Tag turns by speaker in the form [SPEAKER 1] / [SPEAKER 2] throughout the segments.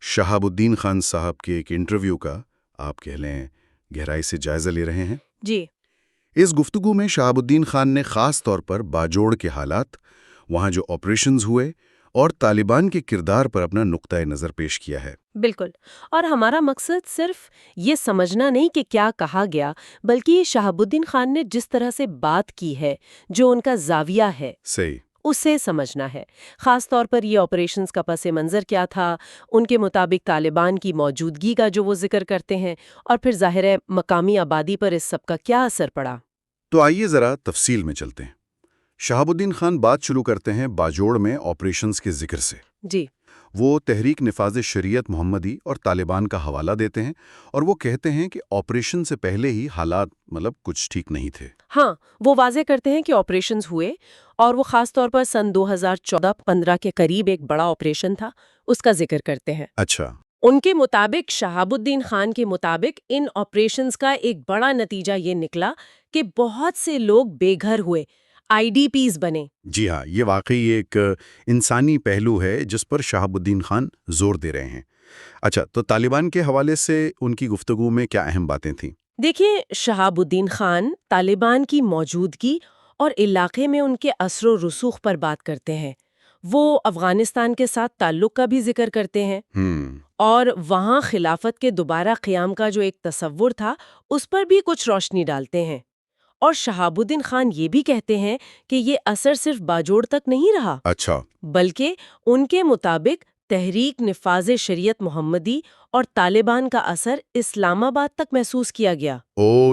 [SPEAKER 1] شہاب الدین خان صاحب کے ایک انٹرویو کا آپ کہہ لیں گہرائی سے جائزہ لے رہے ہیں۔
[SPEAKER 2] جی۔
[SPEAKER 1] اس گفتگو میں شہاب الدین خان نے خاص طور پر باجوڑ کے حالات، وہاں جو آپریشنز ہوئے اور طالبان کے کردار پر اپنا نقطۂ نظر پیش کیا ہے۔
[SPEAKER 2] بالکل، اور ہمارا مقصد صرف یہ سمجھنا نہیں کہ کیا کہا گیا، بلکہ شہاب الدین خان نے جس طرح سے بات کی ہے، جو ان کا زاویہ ہے،
[SPEAKER 1] صحیح۔
[SPEAKER 2] اسے سمجھنا ہے۔ خاص طور پر یہ آپریشنز کا پس منظر کیا تھا، ان کے مطابق طالبان کی موجودگی کا جو وہ ذکر کرتے ہیں، اور پھر ظاہر ہے مقامی آبادی پر اس سب کا کیا اثر پڑا۔
[SPEAKER 1] تو آئیے ذرا تفصیل میں چلتے ہیں۔ شہاب الدین خان بات شروع کرتے ہیں باجوڑ میں آپریشنز کے ذکر سے۔
[SPEAKER 2] جی۔
[SPEAKER 1] وہ تحریک نفاذ شریعت محمدی اور طالبان کا حوالہ دیتے ہیں، اور وہ کہتے ہیں کہ آپریشن سے پہلے ہی حالات کچھ ٹھیک نہیں تھے۔
[SPEAKER 2] ہاں، وہ واضح کرتے ہیں کہ آپریشنز ہوئے، اور وہ خاص طور پر سن 2014-15 کے قریب ایک بڑا آپریشن تھا، اس کا ذکر کرتے ہیں۔
[SPEAKER 1] اچھا۔
[SPEAKER 2] ان کے مطابق، شہاب الدین خان کے مطابق، ان آپریشنز کا ایک بڑا نتیجہ یہ نکلا کہ بہت سے لوگ بے گھر ہوئے، IDPs بنے۔
[SPEAKER 1] جی ہاں، یہ واقعی ایک انسانی پہلو ہے جس پر شہاب الدین خان زور دے رہے ہیں۔ اچھا، تو طالبان کے حوالے سے ان کی گفتگو میں کیا اہم باتیں تھیں؟
[SPEAKER 2] دیکھیں، شہاب الدین خان طالبان کی موجودگی اور علاقے میں ان کے اثر و رسوخ پر بات کرتے ہیں۔ وہ افغانستان کے ساتھ تعلق کا بھی ذکر کرتے ہیں، اور وہاں خلافت کے دوبارہ قیام کا جو ایک تصور تھا، اس پر بھی کچھ روشنی ڈالتے ہیں۔ اور شہاب الدین خان یہ بھی کہتے ہیں کہ یہ اثر صرف باجوڑ تک نہیں رہا،
[SPEAKER 1] اچھا،
[SPEAKER 2] بلکہ ان کے مطابق تحریک نفاذ شریعت محمدی اور طالبان کا اثر اسلام آباد تک محسوس کیا گیا۔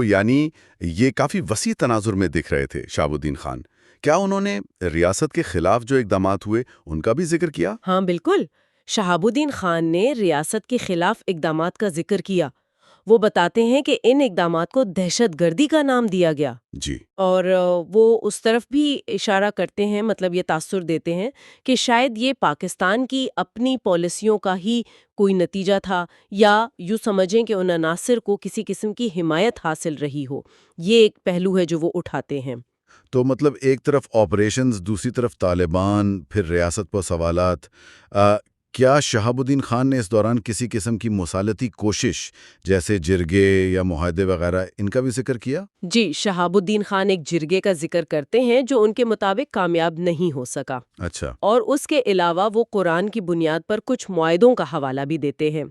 [SPEAKER 1] یعنی یہ کافی وسیع تناظر میں دکھ رہے تھے شہاب الدین خان۔ کیا انہوں نے ریاست کے خلاف جو اقدامات ہوئے ان کا بھی ذکر کیا؟
[SPEAKER 2] ہاں بالکل، شہاب الدین خان نے ریاست کے خلاف اقدامات کا ذکر کیا۔ وہ بتاتے ہیں کہ ان اقدامات کو دہشت گردی کا نام دیا گیا۔
[SPEAKER 1] جی۔
[SPEAKER 2] اور وہ اس طرف بھی اشارہ کرتے ہیں، یہ تاثر دیتے ہیں کہ شاید یہ پاکستان کی اپنی پالیسیوں کا ہی کوئی نتیجہ تھا، یا یوں سمجھیں کہ ان عناصر کو کسی قسم کی حمایت حاصل رہی ہو۔ یہ ایک پہلو ہے جو وہ اٹھاتے ہیں۔
[SPEAKER 1] تو ایک طرف آپریشنز، دوسری طرف طالبان، پھر ریاست پر سوالات۔ کیا شہاب الدین خان نے اس دوران کسی قسم کی مصالحتی کوشش جیسے جرگے یا معاہدے وغیرہ ان کا بھی ذکر کیا؟
[SPEAKER 2] جی، شہاب الدین خان ایک جرگے کا ذکر کرتے ہیں جو ان کے مطابق کامیاب نہیں ہو سکا۔
[SPEAKER 1] اچھا۔
[SPEAKER 2] اور اس کے علاوہ وہ قرآن کی بنیاد پر کچھ معاہدوں کا حوالہ بھی دیتے ہیں،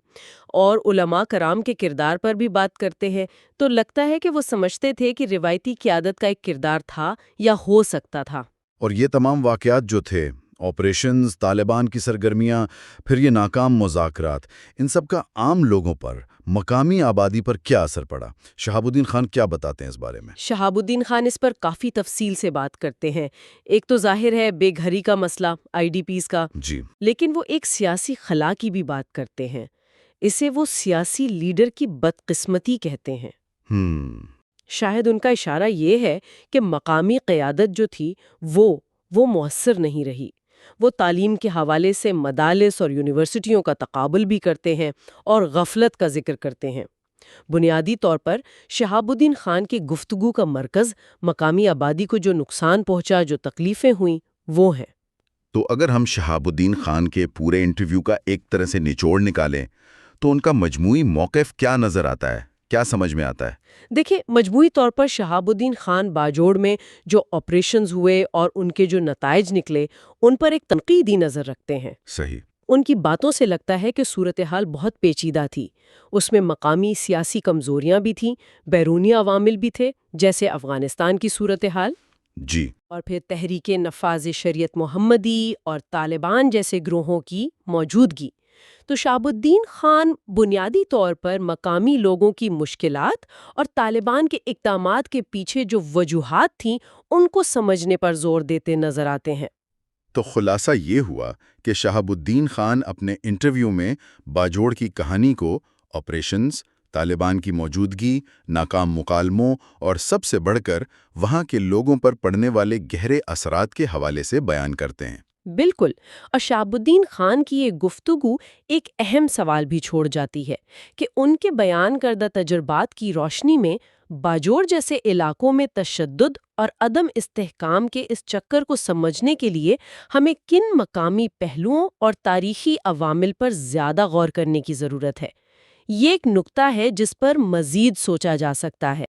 [SPEAKER 2] اور علماء کرام کے کردار پر بھی بات کرتے ہیں۔ تو لگتا ہے کہ وہ سمجھتے تھے کہ روایتی قیادت کا ایک کردار تھا یا ہو سکتا تھا۔
[SPEAKER 1] اور یہ تمام واقعات جو تھے، آپریشنز، طالبان کی سرگرمیاں، پھر یہ ناکام مذاکرات، ان سب کا عام لوگوں پر، مقامی آبادی پر کیا اثر پڑا؟ شہاب الدین خان کیا بتاتے ہیں اس بارے میں؟
[SPEAKER 2] شہاب الدین خان اس پر کافی تفصیل سے بات کرتے ہیں۔ ایک تو ظاہر ہے بے گھری کا مسئلہ، IDPs کا،
[SPEAKER 1] جی،
[SPEAKER 2] لیکن وہ ایک سیاسی خلا کی بھی بات کرتے ہیں۔ اسے وہ سیاسی لیڈر کی بدقسمتی کہتے ہیں۔ شاید ان کا اشارہ یہ ہے کہ مقامی قیادت جو تھی وہ مؤثر نہیں رہی۔ وہ تعلیم کے حوالے سے مدارس اور یونیورسٹیوں کا تقابل بھی کرتے ہیں اور غفلت کا ذکر کرتے ہیں۔ بنیادی طور پر شہاب الدین خان کی گفتگو کا مرکز مقامی آبادی کو جو نقصان پہنچا، جو تکلیفیں ہوئیں، وہ ہیں۔
[SPEAKER 1] تو اگر ہم شہاب الدین خان کے پورے انٹرویو کا ایک طرح سے نچوڑ نکالیں تو ان کا مجموعی موقف کیا نظر آتا ہے؟ کیا سمجھ میں آتا ہے؟
[SPEAKER 2] دیکھیں، مجموعی طور پر شہاب الدین خان باجوڑ میں جو آپریشنز ہوئے اور ان کے جو نتائج نکلے، ان پر ایک تنقیدی نظر رکھتے ہیں۔
[SPEAKER 1] صحیح۔
[SPEAKER 2] ان کی باتوں سے لگتا ہے کہ صورتحال بہت پیچیدہ تھی۔ اس میں مقامی سیاسی کمزوریاں بھی تھیں، بیرونی عوامل بھی تھے، جیسے افغانستان کی صورتحال،
[SPEAKER 1] جی،
[SPEAKER 2] اور پھر تحریک نفاذ شریعت محمدی اور طالبان جیسے گروہوں کی موجودگی۔ تو شہاب الدین خان بنیادی طور پر مقامی لوگوں کی مشکلات اور طالبان کے اقدامات کے پیچھے جو وجوہات تھیں، ان کو سمجھنے پر زور دیتے نظر آتے ہیں۔
[SPEAKER 1] تو خلاصہ یہ ہوا کہ شہاب الدین خان اپنے انٹرویو میں باجوڑ کی کہانی کو آپریشنز، طالبان کی موجودگی، ناکام مکالموں اور سب سے بڑھ کر وہاں کے لوگوں پر پڑنے والے گہرے اثرات کے حوالے سے بیان کرتے ہیں۔
[SPEAKER 2] بالکل، اور شہاب الدین خان کی یہ گفتگو ایک اہم سوال بھی چھوڑ جاتی ہے کہ ان کے بیان کردہ تجربات کی روشنی میں باجوڑ جیسے علاقوں میں تشدد اور عدم استحکام کے اس چکر کو سمجھنے کے لیے ہمیں کن مقامی پہلوؤں اور تاریخی عوامل پر زیادہ غور کرنے کی ضرورت ہے؟ یہ ایک نقطہ ہے جس پر مزید سوچا جا سکتا ہے۔